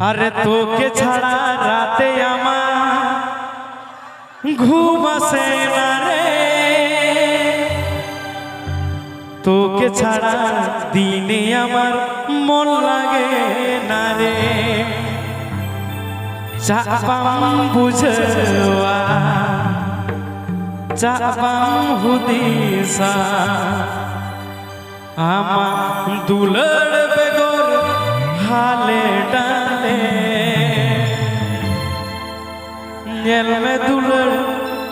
আরে তোকে ছাড়া রাতে আমার ঘুম আসে না রে, তোকে ছাড়া দিনে আমার মন লাগে না রে। চাপাম বুঝवा চাপাম হুদিসা আমার দুলড় বেগর हाले डाले नेल में दुलड़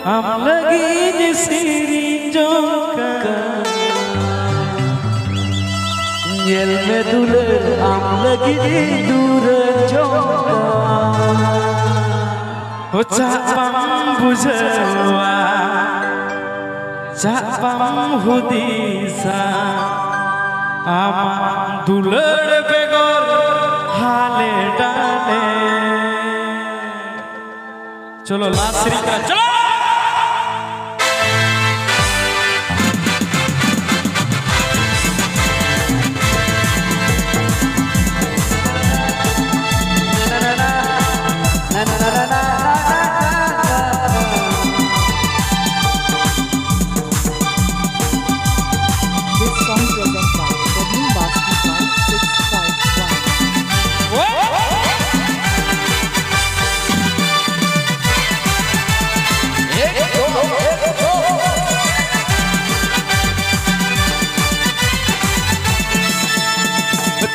हम लगी जिसरी जोका नेल में दुलड़ हम लगी दूर जोका हो चापम बुझवा चापम हुदिसा आमा दुलड़ बेगोर हाले डाले। चलो लास्ट श्रीका चलो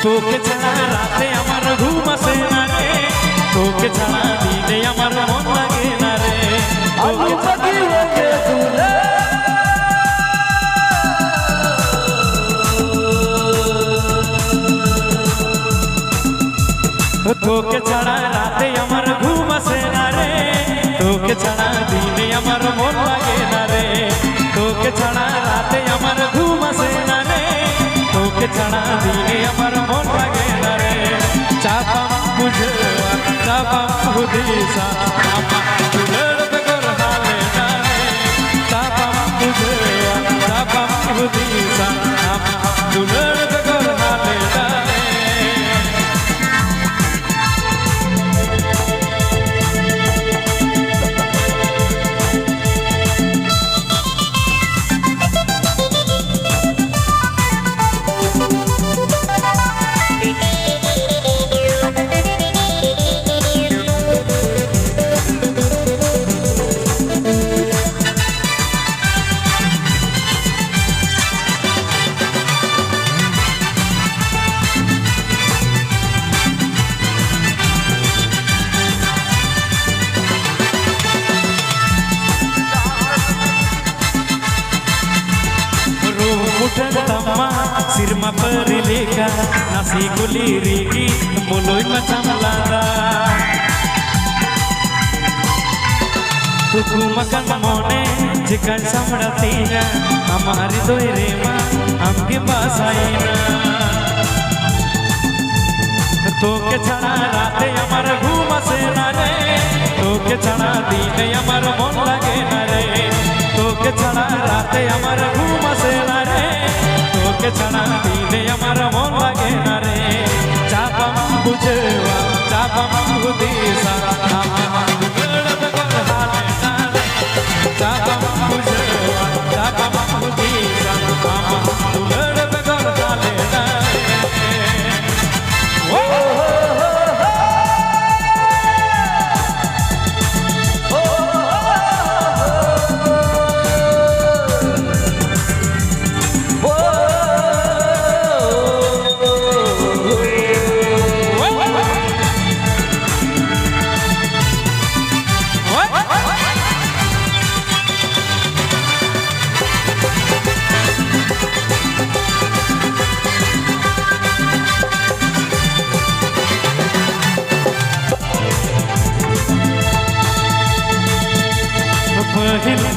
তোকে ছাড়া রাতে আমার ঘুম আসে না রে, তোকে ছাড়া দিনে আমার মন লাগে না রে। তোকে ছাড়া রাতে আমার ঘুম আসে না রে, তোকে ছাড়া দিনে আমার মন লাগে না রে। তোকে ছাড়া রাতে আমার ঘুম আসে না রে, তোকে ছাড়া দিনে আমার মন লাগে না রে। চাপাম বুঝवा চাপাম হুদিসা আমার দুলড় বেগর হালে ডালে। চাপাম বুঝवा চাপাম হুদিসা আমার দুলড় বেগর হালে ডালে। Sirma perilika nasi kuliriki muloi macam lada. Tuku makan mone jikan samratinya amari doi rema amke basaina. তোকে ছাড়া রাতে আমার ঘুম আসে না রে, তোকে ছাড়া দিনে আমার মন লাগে না রে। তোকে ছাড়া রাতে আমার ঘুম আসে না রে, তোকে ছাড়া দিনে আমার মন লাগে না রে। চাপাম বুঝवा চাপাম হুদিসা আমার দুলড় বেগর হালে ডালে। চাপাম বুঝवा চাপাম হুদিসা আমার দুলড় বেগর হালে ডালে।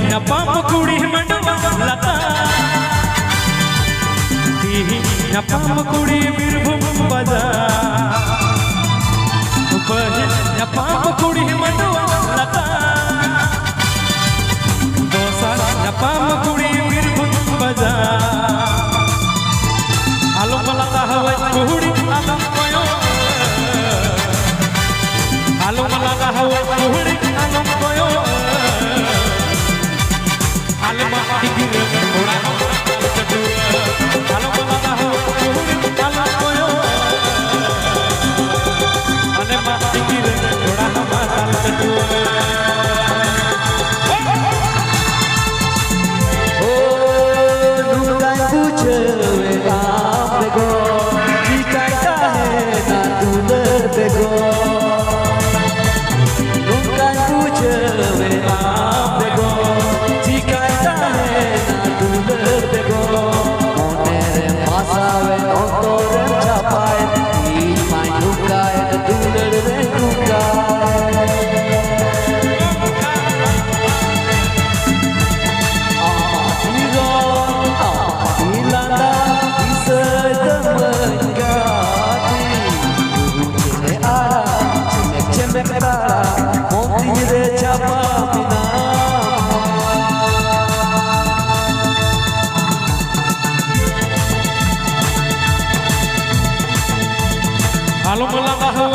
Napam kudi mandwa lata, tihi napam kudi birbhum baja. Upahil napam kudi mandwa lata, dosa napam kudi birbhum baja. Alom lata hawai kudi alam koyo. Alam লাগা